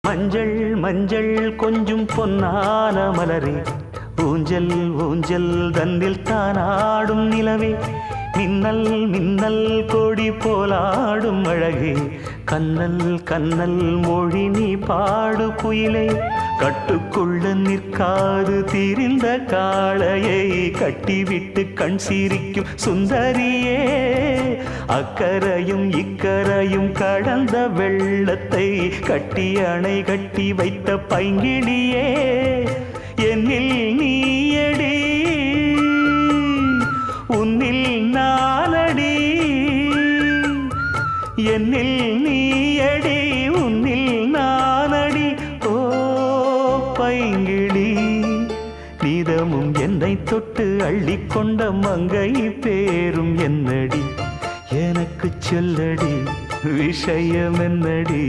மஞ்சள் மஞ்சள் கொஞ்சம் பொன்னான மலரே, ஊஞ்சல் ஊஞ்சல் தன்னில் தானாடும் நிலவே, மின்னல் மின்னல் கொடி போலாடும் அழகே, கண்ணல் கண்ணல் மொழி நீ பாடு குயிலே, கட்டுக்குள்ள நிற்காது திரிந்த காளையை கட்டிவிட்டு கண் சிரிக்கும் சுந்தரியே, அக்கரையும் இக்கரையும் கடந்த வெள்ளத்தை கட்டி அணை கட்டி வைத்த பைங்கிளியே, என்னில் நீயடி உன்னில் நானடி, என்னில் நீயடி உன்னில் நானடி. ஓ பைங்கிளி, நீதமும் என்னை தொட்டு அள்ளிக்கொண்ட மங்கை பேரும் என்னடி, எனக்கு சொல்லடி விஷயம் என்னடி.